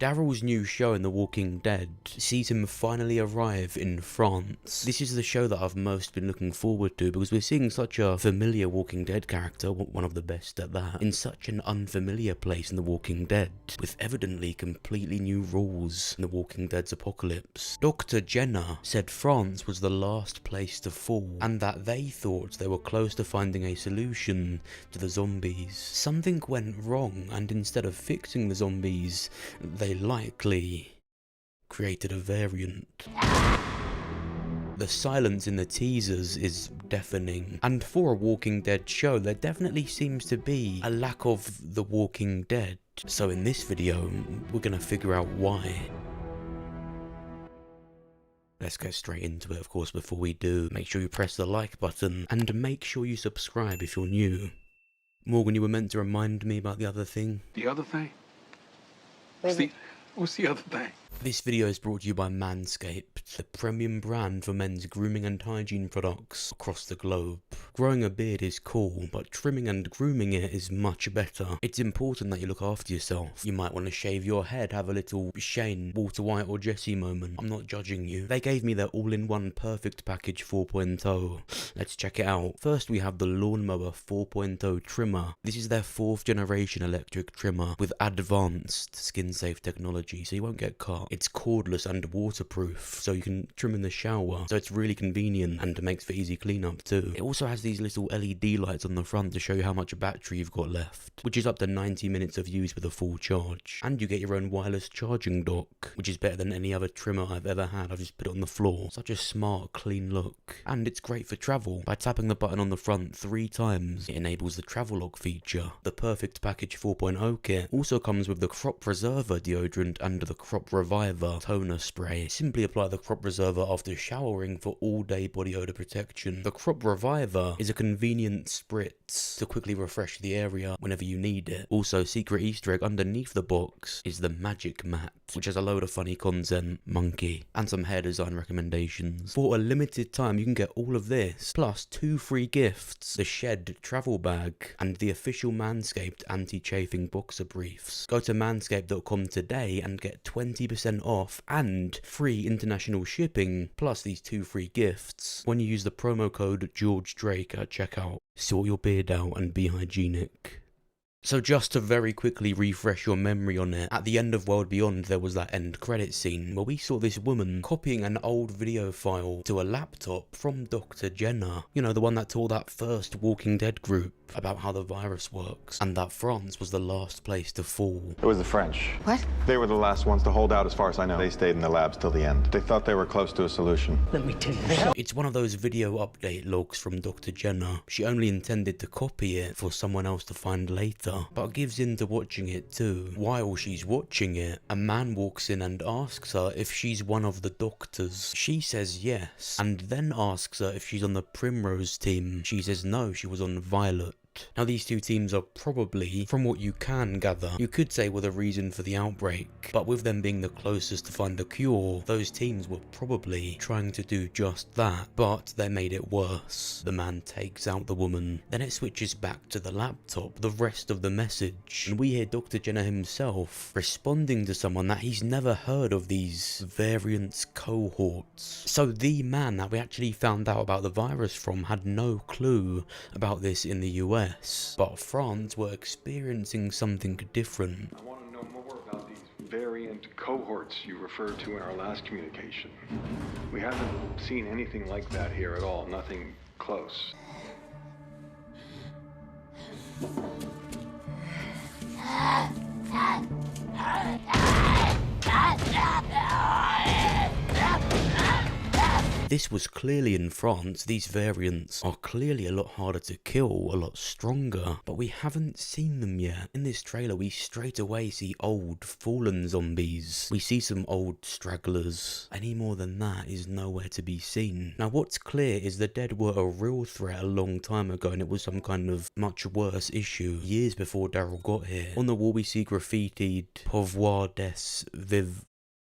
Daryl's new show in The Walking Dead sees him finally arrive in France. This is the show that I've most been looking forward to because we're seeing such a familiar Walking Dead character, one of the best at that, in such an unfamiliar place in The Walking Dead, with evidently completely new rules in The Walking Dead's apocalypse. Dr. Jenner said France was the last place to fall, and that they thought they were close to finding a solution to the zombies. Something went wrong, and instead of fixing the zombies, they likely created a variant. The silence in the teasers is deafening, and for a Walking Dead show there definitely seems to be a lack of the Walking Dead. So in this video, we're gonna figure out why. Let's get straight into it. Of course, before we do, make sure you press the like button, and make sure you subscribe if you're new. Morgan, you were meant to remind me about the other thing. The other thing? What's the other thing? This video is brought to you by Manscaped, the premium brand for men's grooming and hygiene products across the globe. Growing a beard is cool, but trimming and grooming it is much better. It's important that you look after yourself. You might want to shave your head, have a little Shane, Walter White or Jesse moment. I'm not judging you. They gave me their all-in-one perfect package 4.0. Let's check it out. First we have the Lawnmower 4.0 trimmer. This is their 4th generation electric trimmer with advanced skin-safe technology, so you won't get cut. It's cordless and waterproof, so you can trim in the shower, so it's really convenient and makes for easy cleanup too. It also has these little LED lights on the front to show you how much battery you've got left, which is up to 90 minutes of use with a full charge. And you get your own wireless charging dock, which is better than any other trimmer I've ever had. I've just put it on the floor. Such a smart, clean look. And it's great for travel. By tapping the button on the front 3 times, it enables the Travelog feature. The Perfect Package 4.0 kit also comes with the Crop Preserver deodorant and the Crop Reviver toner spray. Simply apply the Crop Preserver after showering for all-day body odor protection. The Crop Reviver is a convenient spritz to quickly refresh the area whenever you need it. Also, secret Easter egg underneath the box is the Magic Mat, which has a load of funny content, monkey, and some hair design recommendations. For a limited time, you can get all of this, plus 2 free gifts: the Shed travel bag and the official Manscaped anti-chafing boxer briefs. Go to manscaped.com today and get 20% off and free international shipping, plus these 2 free gifts when you use the promo code George Drake at checkout. Sort your beard out and be hygienic. So just to very quickly refresh your memory on it, at the end of World Beyond there was that end credit scene where we saw this woman copying an old video file to a laptop from Dr. Jenner. You know, the one that told that first Walking Dead group about how the virus works, and that France was the last place to fall. It was the French. What? They were the last ones to hold out as far as I know. They stayed in the labs till the end. They thought they were close to a solution. Let me tell you. It's one of those video update logs from Dr. Jenner. She only intended to copy it for someone else to find later, but gives in to watching it too. While she's watching it, a man walks in and asks her if she's one of the doctors. She says yes, and then asks her if she's on the Primrose team. She says no, she was on Violet. Now these 2 teams are probably, from what you can gather, you could say were the reason for the outbreak, but with them being the closest to find a cure, those teams were probably trying to do just that, but they made it worse. The man takes out the woman, then it switches back to the laptop, the rest of the message, and we hear Dr. Jenner himself responding to someone that he's never heard of these variants cohorts. So the man that we actually found out about the virus from had no clue about this in the US. But France were experiencing something different. I want to know more about these variant cohorts you referred to in our last communication. We haven't seen anything like that here at all, nothing close. This was clearly in France. These variants are clearly a lot harder to kill, a lot stronger, but we haven't seen them yet. In this trailer, we straight away see old, fallen zombies. We see some old stragglers. Any more than that is nowhere to be seen. Now, what's clear is the dead were a real threat a long time ago, and it was some kind of much worse issue years before Daryl got here. On the wall, we see graffitied "Pouvoir des Viv."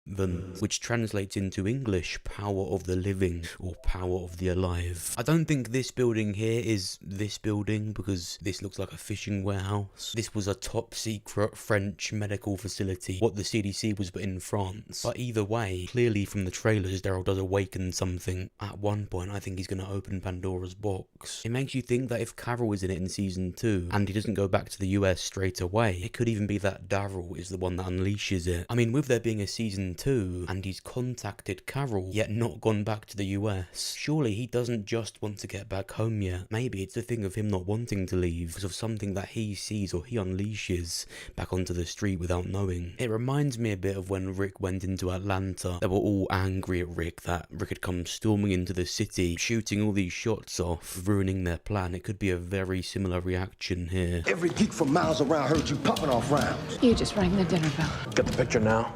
which translates into English power of the living or power of the alive. I don't think this building here is this building because this looks like a fishing warehouse. This was a top secret French medical facility, what the CDC was in France. But either way, clearly from the trailers, Daryl does awaken something. At one point, I think he's going to open Pandora's box. It makes you think that if Carol is in it in season 2 and he doesn't go back to the US straight away, it could even be that Daryl is the one that unleashes it. I mean, with there being a season 2 and he's contacted Carol yet not gone back to the US, surely he doesn't just want to get back home yet. Maybe it's a thing of him not wanting to leave because of something that he sees or he unleashes back onto the street without knowing. It reminds me a bit of when Rick went into Atlanta. They were all angry at Rick that Rick had come storming into the city, shooting all these shots off, ruining their plan. It could be a very similar reaction here. Every geek from miles around heard you popping off rounds. You just rang the dinner bell. Get the picture now.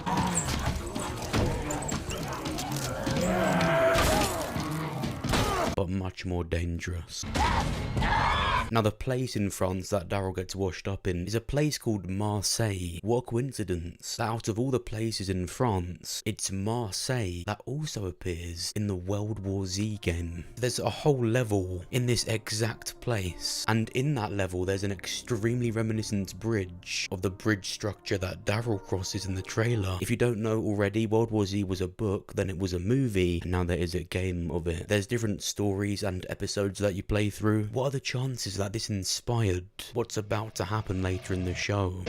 But much more dangerous. Now, the place in France that Daryl gets washed up in is a place called Marseille. What a coincidence that out of all the places in France, it's Marseille that also appears in the World War Z game. There's a whole level in this exact place, and in that level there's an extremely reminiscent bridge of the bridge structure that Daryl crosses in the trailer. If you don't know already, World War Z was a book, then it was a movie, and now there is a game of it. There's different stories and episodes that you play through. What are the chances that this inspired what's about to happen later in the show?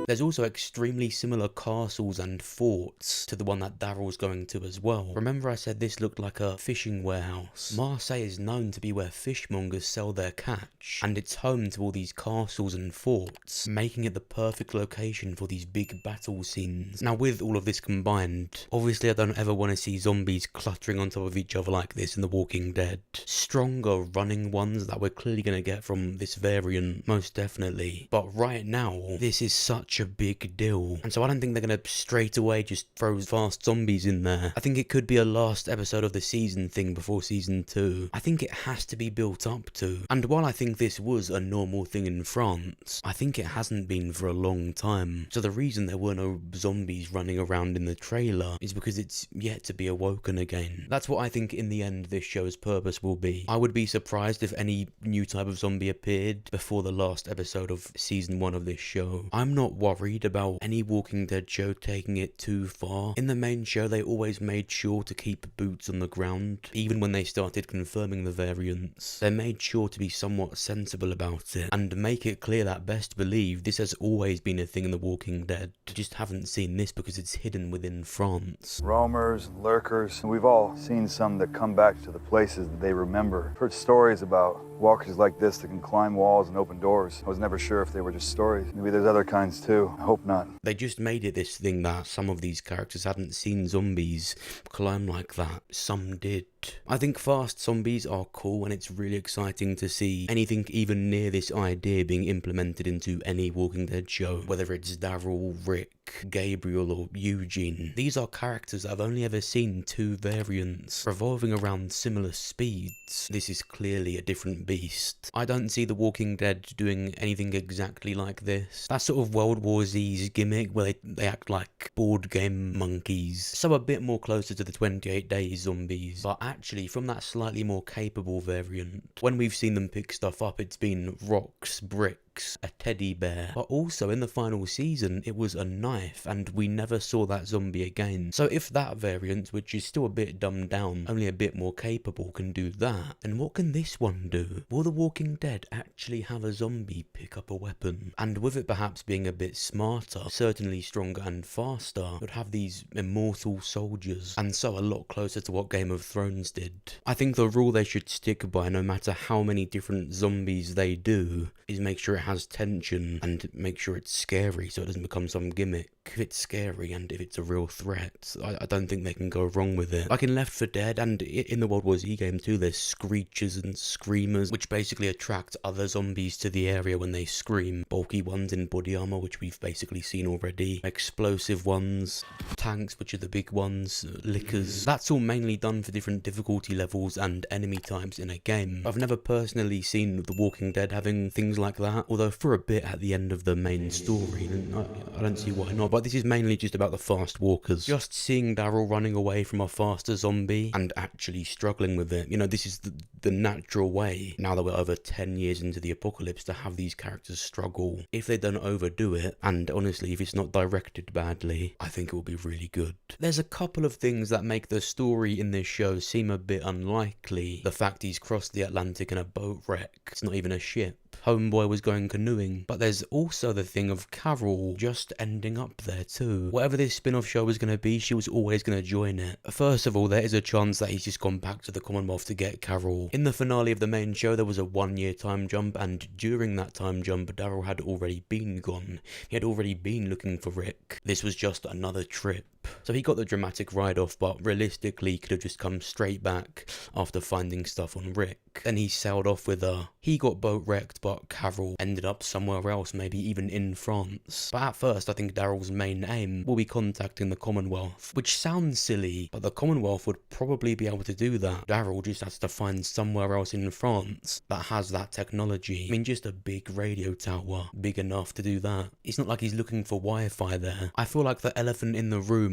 There's also extremely similar castles and forts to the one that Daryl's going to as well. Remember I said this looked like a fishing warehouse? Marseille is known to be where fishmongers sell their catch, and it's home to all these castles and forts, making it the perfect location for these big battle scenes. Now, with all of this combined, obviously I don't ever want to see zombies cluttering on top of each other like this in The Walking Dead. Stronger running ones that we're clearly going to get from this variant, most definitely. But right now, this is such a big deal, and so I don't think they're gonna straight away just throw fast zombies in there. I think it could be a last episode of the season thing before season 2. I think it has to be built up to, and while I think this was a normal thing in France, I think it hasn't been for a long time. So the reason there were no zombies running around in the trailer is because it's yet to be awoken again. That's what I think in the end this show's purpose will be. I would be surprised if any new type of zombie appeared before the last episode of season 1 of this show. I'm not worried about any Walking Dead show taking it too far. In the main show, they always made sure to keep boots on the ground. Even when they started confirming the variants, they made sure to be somewhat sensible about it and make it clear that best believe this has always been a thing in The Walking Dead. You just haven't seen this because it's hidden within France. Roamers and lurkers, and we've all seen some that come back to the places that they remember. Heard stories about walkers like this that can climb walls and open doors. I was never sure if they were just stories. Maybe there's other kinds too. I hope not. They just made it this thing that some of these characters hadn't seen zombies climb like that. Some did. I think fast zombies are cool, and it's really exciting to see anything even near this idea being implemented into any Walking Dead show, whether it's Daryl, Rick, Gabriel or Eugene. These are characters that I've only ever seen 2 variants revolving around similar speeds. This is clearly a different beast. I don't see The Walking Dead doing anything exactly like this. That sort of World War Z's gimmick where they act like board game monkeys, so a bit more closer to the 28 Days zombies, but actually from that slightly more capable variant. When we've seen them pick stuff up, it's been rocks, bricks, a teddy bear, but also in the final season it was a knife, and we never saw that zombie again. So if that variant, which is still a bit dumbed down, only a bit more capable, can do that, then what can this one do? Will The Walking Dead actually have a zombie pick up a weapon? And with it perhaps being a bit smarter, certainly stronger and faster, it would have these immortal soldiers, and so a lot closer to what Game of Thrones did. I think the rule they should stick by, no matter how many different zombies they do, is make sure it it has tension and make sure it's scary so it doesn't become some gimmick. If it's scary and if it's a real threat, I don't think they can go wrong with it. Like in Left 4 Dead and in the World War Z game too, there's screechers and screamers, which basically attract other zombies to the area when they scream. Bulky ones in body armor, which we've basically seen already. Explosive ones, tanks, which are the big ones, lickers. That's all mainly done for different difficulty levels and enemy types in a game. I've never personally seen The Walking Dead having things like that, although for a bit at the end of the main story, and I don't see why not, but this is mainly just about the fast walkers. Just seeing Daryl running away from a faster zombie and actually struggling with it. You know, this is the natural way, now that we're over 10 years into the apocalypse, to have these characters struggle. If they don't overdo it, and honestly, if it's not directed badly, I think it will be really good. There's a couple of things that make the story in this show seem a bit unlikely. The fact he's crossed the Atlantic in a boat wreck. It's not even a ship. Homeboy was going canoeing. But there's also the thing of Carol just ending up there too. Whatever this spin-off show was going to be, she was always going to join it. First of all, there is a chance that he's just gone back to the Commonwealth to get Carol. In the finale of the main show, there was a 1-year time jump, and during that time jump, Daryl had already been gone. He had already been looking for Rick. This was just another trip. So he got the dramatic ride-off, but realistically could have just come straight back after finding stuff on Rick. Then he sailed off with her. He got boat wrecked, but Carol ended up somewhere else, maybe even in France. But at first, I think Daryl's main aim will be contacting the Commonwealth, which sounds silly, but the Commonwealth would probably be able to do that. Daryl just has to find somewhere else in France that has that technology. I mean, just a big radio tower, big enough to do that. It's not like he's looking for Wi-Fi there. I feel like the elephant in the room,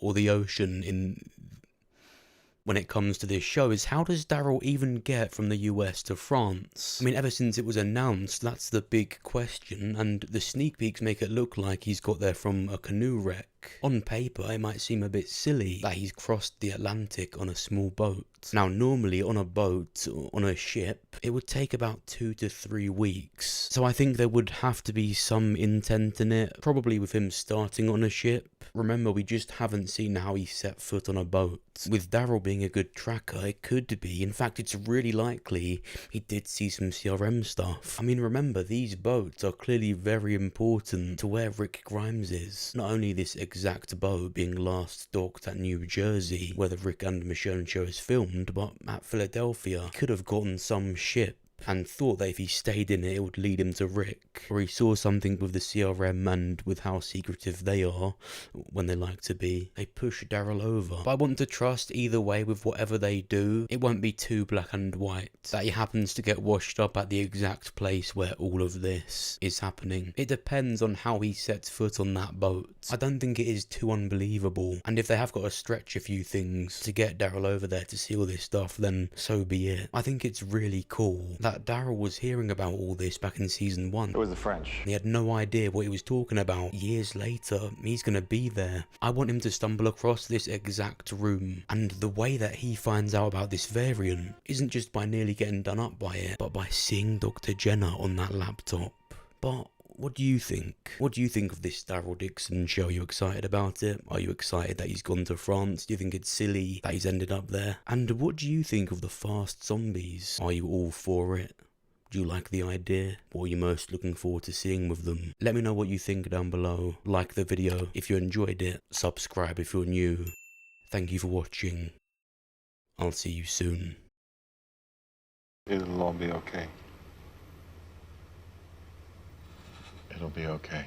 or the ocean when it comes to this show, is how does Daryl even get from the US to France? I mean, ever since it was announced, that's the big question, and the sneak peeks make it look like he's got there from a canoe wreck. On paper, it might seem a bit silly that he's crossed the Atlantic on a small boat. Now, normally on a boat, on a ship, it would take about 2 to 3 weeks. So I think there would have to be some intent in it, probably with him starting on a ship. Remember, we just haven't seen how he set foot on a boat. With Daryl being a good tracker, it could be. In fact, it's really likely he did see some CRM stuff. I mean, remember, these boats are clearly very important to where Rick Grimes is. Not only this exact boat being last docked at New Jersey, where the Rick and Michonne show is filmed, but at Philadelphia. He could have gotten some ship and thought that if he stayed in it, it would lead him to Rick. Or he saw something with the CRM and with how secretive they are, when they like to be. They push Daryl over. But I want to trust either way with whatever they do. It won't be too black and white. That he happens to get washed up at the exact place where all of this is happening. It depends on how he sets foot on that boat. I don't think it is too unbelievable. And if they have got to stretch a few things to get Daryl over there to see all this stuff, then so be it. I think it's really cool that Daryl was hearing about all this back in season 1. It was the French. He had no idea what he was talking about. Years later, he's gonna be there. I want him to stumble across this exact room. And the way that he finds out about this variant isn't just by nearly getting done up by it, but by seeing Dr. Jenner on that laptop. But what do you think? What do you think of this Daryl Dixon show? Are you excited about it? Are you excited that he's gone to France? Do you think it's silly that he's ended up there? And what do you think of the fast zombies? Are you all for it? Do you like the idea? What are you most looking forward to seeing with them? Let me know what you think down below. Like the video if you enjoyed it. Subscribe if you're new. Thank you for watching. I'll see you soon. It'll all be okay. It'll be okay.